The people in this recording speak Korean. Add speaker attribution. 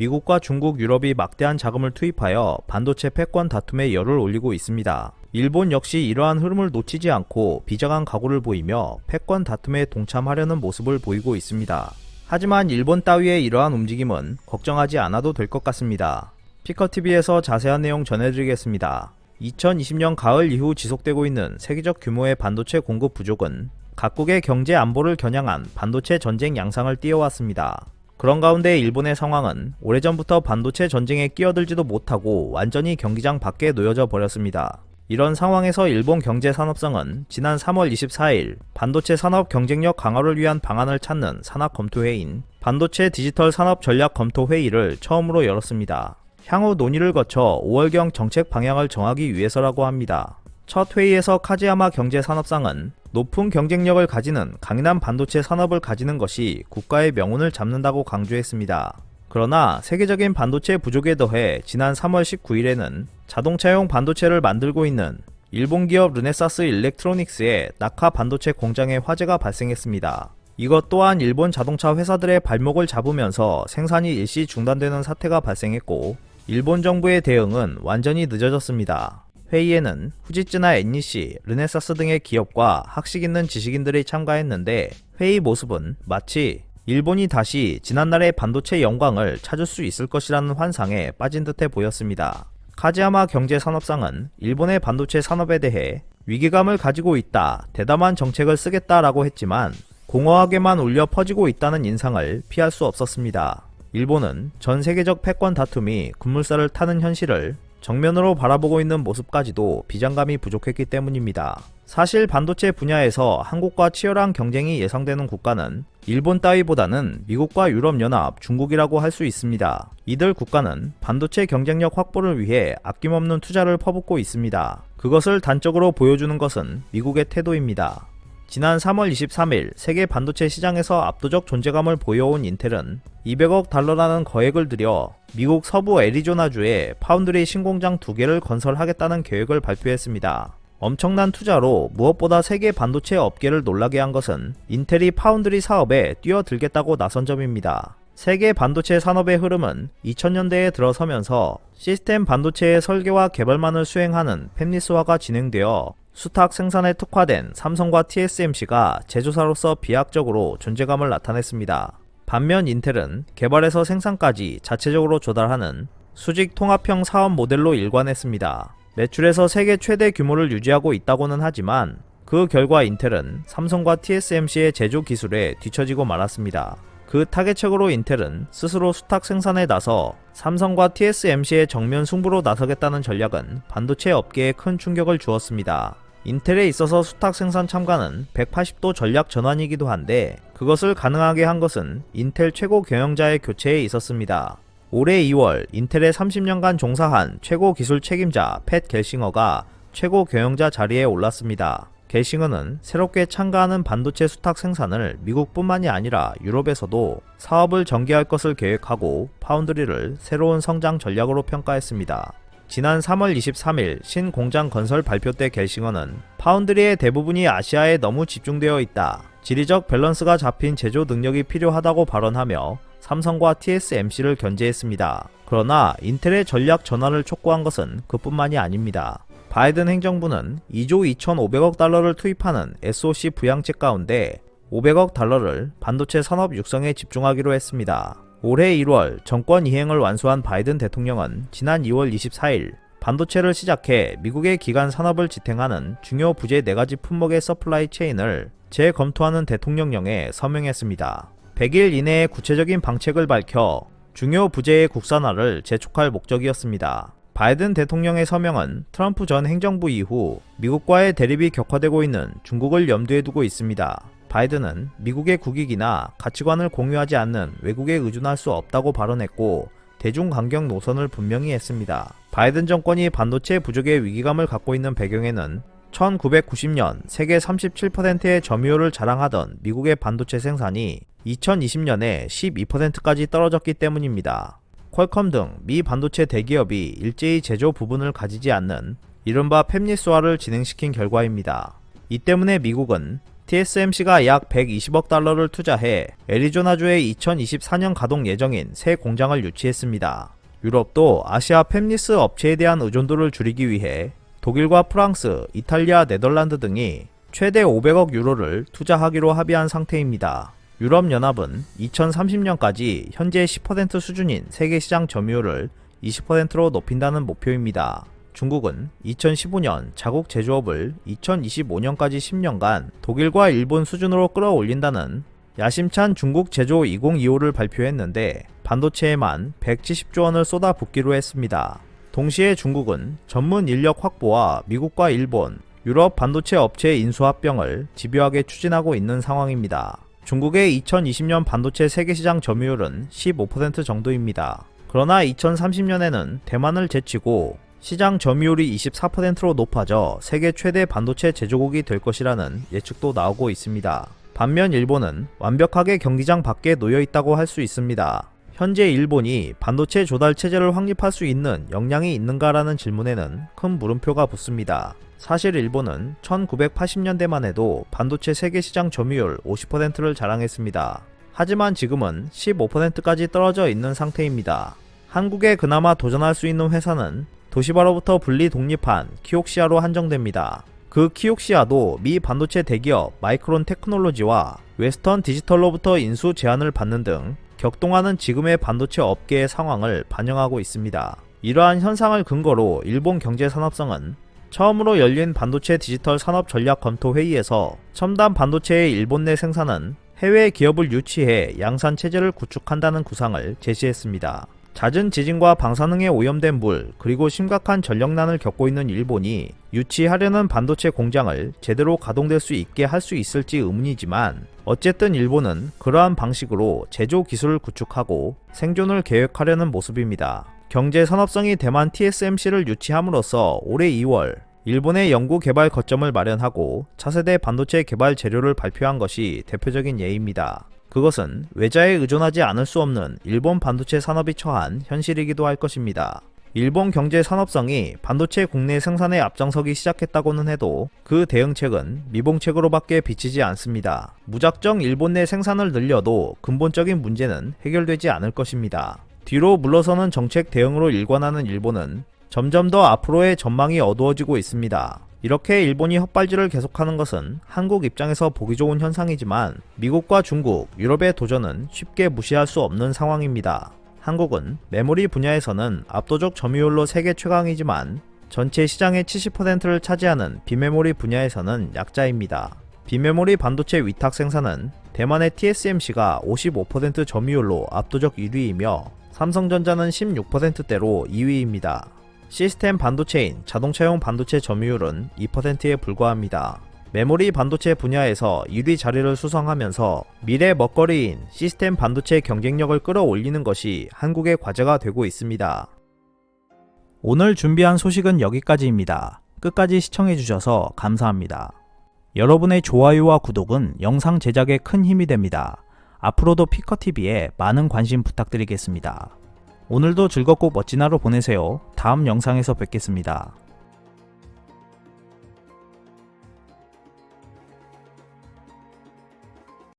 Speaker 1: 미국과 중국, 유럽이 막대한 자금을 투입하여 반도체 패권 다툼에 열을 올리고 있습니다. 일본 역시 이러한 흐름을 놓치지 않고 비장한 각오를 보이며 패권 다툼에 동참하려는 모습을 보이고 있습니다. 하지만 일본 따위의 이러한 움직임은 걱정하지 않아도 될 것 같습니다. 피커TV에서 자세한 내용 전해드리겠습니다. 2020년 가을 이후 지속되고 있는 세계적 규모의 반도체 공급 부족은 각국의 경제 안보를 겨냥한 반도체 전쟁 양상을 띄워왔습니다. 그런 가운데 일본의 상황은 오래전부터 반도체 전쟁에 끼어들지도 못하고 완전히 경기장 밖에 놓여져 버렸습니다. 이런 상황에서 일본 경제산업성은 지난 3월 24일 반도체 산업 경쟁력 강화를 위한 방안을 찾는 산학검토회의인 반도체 디지털 산업 전략 검토회의를 처음으로 열었습니다. 향후 논의를 거쳐 5월경 정책 방향을 정하기 위해서라고 합니다. 첫 회의에서 카지야마 경제산업상은 높은 경쟁력을 가지는 강인한 반도체 산업을 가지는 것이 국가의 명운을 잡는다고 강조했습니다. 그러나 세계적인 반도체 부족에 더해 지난 3월 19일에는 자동차용 반도체를 만들고 있는 일본 기업 르네사스 일렉트로닉스의 나카 반도체 공장에 화재가 발생했습니다. 이것 또한 일본 자동차 회사들의 발목을 잡으면서 생산이 일시 중단되는 사태가 발생했고, 일본 정부의 대응은 완전히 늦어졌습니다. 회의에는 후지츠나 NEC, 르네사스 등의 기업과 학식 있는 지식인들이 참가했는데, 회의 모습은 마치 일본이 다시 지난날의 반도체 영광을 찾을 수 있을 것이라는 환상에 빠진 듯해 보였습니다. 카지야마 경제산업상은 일본의 반도체 산업에 대해 위기감을 가지고 있다, 대담한 정책을 쓰겠다라고 했지만 공허하게만 울려 퍼지고 있다는 인상을 피할 수 없었습니다. 일본은 전 세계적 패권 다툼이 급물살을 타는 현실을 정면으로 바라보고 있는 모습까지도 비장감이 부족했기 때문입니다. 사실 반도체 분야에서 한국과 치열한 경쟁이 예상되는 국가는 일본 따위보다는 미국과 유럽연합, 중국이라고 할 수 있습니다. 이들 국가는 반도체 경쟁력 확보를 위해 아낌없는 투자를 퍼붓고 있습니다. 그것을 단적으로 보여주는 것은 미국의 태도입니다. 지난 3월 23일 세계 반도체 시장에서 압도적 존재감을 보여온 인텔은 200억 달러라는 거액을 들여 미국 서부 애리조나주에 파운드리 신공장 2개를 건설하겠다는 계획을 발표했습니다. 엄청난 투자로 무엇보다 세계 반도체 업계를 놀라게 한 것은 인텔이 파운드리 사업에 뛰어들겠다고 나선 점입니다. 세계 반도체 산업의 흐름은 2000년대에 들어서면서 시스템 반도체의 설계와 개발만을 수행하는 팹리스화가 진행되어 수탁 생산에 특화된 삼성과 TSMC가 제조사로서 비약적으로 존재감을 나타냈습니다. 반면 인텔은 개발에서 생산까지 자체적으로 조달하는 수직 통합형 사업 모델로 일관했습니다. 매출에서 세계 최대 규모를 유지하고 있다고는 하지만 그 결과 인텔은 삼성과 TSMC의 제조 기술에 뒤처지고 말았습니다. 그 타겟책으로 인텔은 스스로 수탁 생산에 나서 삼성과 TSMC의 정면 승부로 나서겠다는 전략은 반도체 업계에 큰 충격을 주었습니다. 인텔에 있어서 수탁 생산 참가는 180도 전략 전환이기도 한데, 그것을 가능하게 한 것은 인텔 최고 경영자의 교체에 있었습니다. 올해 2월 인텔에 30년간 종사한 최고 기술 책임자 팻 겔싱어가 최고 경영자 자리에 올랐습니다. 겔싱어는 새롭게 참가하는 반도체 수탁 생산을 미국뿐만이 아니라 유럽에서도 사업을 전개할 것을 계획하고 파운드리를 새로운 성장 전략으로 평가했습니다. 지난 3월 23일 신공장 건설 발표 때 겔싱어는 파운드리의 대부분이 아시아에 너무 집중되어 있다, 지리적 밸런스가 잡힌 제조 능력이 필요하다고 발언하며 삼성과 TSMC를 견제했습니다. 그러나 인텔의 전략 전환을 촉구한 것은 그뿐만이 아닙니다. 바이든 행정부는 2조 2,500억 달러를 투입하는 SOC 부양책 가운데 500억 달러를 반도체 산업 육성에 집중하기로 했습니다. 올해 1월 정권 이행을 완수한 바이든 대통령은 지난 2월 24일 반도체를 시작해 미국의 기간 산업을 지탱하는 중요 부재 4가지 품목의 서플라이 체인을 재검토하는 대통령령에 서명했습니다. 100일 이내에 구체적인 방책을 밝혀 중요 부재의 국산화를 재촉할 목적이었습니다. 바이든 대통령의 서명은 트럼프 전 행정부 이후 미국과의 대립이 격화되고 있는 중국을 염두에 두고 있습니다. 바이든은 미국의 국익이나 가치관을 공유하지 않는 외국에 의존할 수 없다고 발언했고, 대중강경 노선을 분명히 했습니다. 바이든 정권이 반도체 부족의 위기감을 갖고 있는 배경에는 1990년 세계 37%의 점유율을 자랑하던 미국의 반도체 생산이 2020년에 12%까지 떨어졌기 때문입니다. 퀄컴 등 미 반도체 대기업이 일제히 제조 부분을 가지지 않는 이른바 팹리스화를 진행시킨 결과입니다. 이 때문에 미국은 TSMC가 약 120억 달러를 투자해 애리조나주에 2024년 가동 예정인 새 공장을 유치했습니다. 유럽도 아시아 팹리스 업체에 대한 의존도를 줄이기 위해 독일과 프랑스, 이탈리아, 네덜란드 등이 최대 500억 유로를 투자하기로 합의한 상태입니다. 유럽연합은 2030년까지 현재 10% 수준인 세계 시장 점유율을 20%로 높인다는 목표입니다. 중국은 2015년 자국 제조업을 2025년까지 10년간 독일과 일본 수준으로 끌어올린다는 야심찬 중국 제조 2025를 발표했는데 반도체에만 170조 원을 쏟아붓기로 했습니다. 동시에 중국은 전문 인력 확보와 미국과 일본, 유럽 반도체 업체 인수합병을 집요하게 추진하고 있는 상황입니다. 중국의 2020년 반도체 세계시장 점유율은 15% 정도입니다. 그러나 2030년에는 대만을 제치고 시장 점유율이 24%로 높아져 세계 최대 반도체 제조국이 될 것이라는 예측도 나오고 있습니다. 반면 일본은 완벽하게 경기장 밖에 놓여 있다고 할 수 있습니다. 현재 일본이 반도체 조달 체제를 확립할 수 있는 역량이 있는가라는 질문에는 큰 물음표가 붙습니다. 사실 일본은 1980년대만 해도 반도체 세계시장 점유율 50%를 자랑했습니다. 하지만 지금은 15%까지 떨어져 있는 상태입니다. 한국에 그나마 도전할 수 있는 회사는 도시바로부터 분리 독립한 키옥시아로 한정됩니다. 그 키옥시아도 미 반도체 대기업 마이크론 테크놀로지와 웨스턴 디지털로부터 인수 제안을 받는 등 격동하는 지금의 반도체 업계의 상황을 반영하고 있습니다. 이러한 현상을 근거로 일본 경제산업성은 처음으로 열린 반도체 디지털 산업 전략 검토 회의에서 첨단 반도체의 일본 내 생산은 해외 기업을 유치해 양산 체제를 구축한다는 구상을 제시했습니다. 잦은 지진과 방사능에 오염된 물, 그리고 심각한 전력난을 겪고 있는 일본이 유치하려는 반도체 공장을 제대로 가동될 수 있게 할 수 있을지 의문이지만 어쨌든 일본은 그러한 방식으로 제조 기술을 구축하고 생존을 계획하려는 모습입니다. 경제 산업성이 대만 TSMC를 유치함으로써 올해 2월 일본의 연구 개발 거점을 마련하고 차세대 반도체 개발 재료를 발표한 것이 대표적인 예입니다. 그것은 외자에 의존하지 않을 수 없는 일본 반도체 산업이 처한 현실이기도 할 것입니다. 일본 경제 산업성이 반도체 국내 생산에 앞장서기 시작했다고는 해도 그 대응책은 미봉책으로밖에 비치지 않습니다. 무작정 일본 내 생산을 늘려도 근본적인 문제는 해결되지 않을 것입니다. 뒤로 물러서는 정책 대응으로 일관하는 일본은 점점 더 앞으로의 전망이 어두워지고 있습니다. 이렇게 일본이 헛발질을 계속하는 것은 한국 입장에서 보기 좋은 현상이지만 미국과 중국, 유럽의 도전은 쉽게 무시할 수 없는 상황입니다. 한국은 메모리 분야에서는 압도적 점유율로 세계 최강이지만 전체 시장의 70%를 차지하는 비메모리 분야에서는 약자입니다. 비메모리 반도체 위탁 생산은 대만의 TSMC가 55% 점유율로 압도적 1위이며 삼성전자는 16%대로 2위입니다. 시스템 반도체인 자동차용 반도체 점유율은 2%에 불과합니다. 메모리 반도체 분야에서 1위 자리를 수성하면서 미래 먹거리인 시스템 반도체 경쟁력을 끌어올리는 것이 한국의 과제가 되고 있습니다. 오늘 준비한 소식은 여기까지입니다. 끝까지 시청해주셔서 감사합니다. 여러분의 좋아요와 구독은 영상 제작에 큰 힘이 됩니다. 앞으로도 피커TV에 많은 관심 부탁드리겠습니다. 오늘도 즐겁고 멋진 하루 보내세요. 다음 영상에서 뵙겠습니다.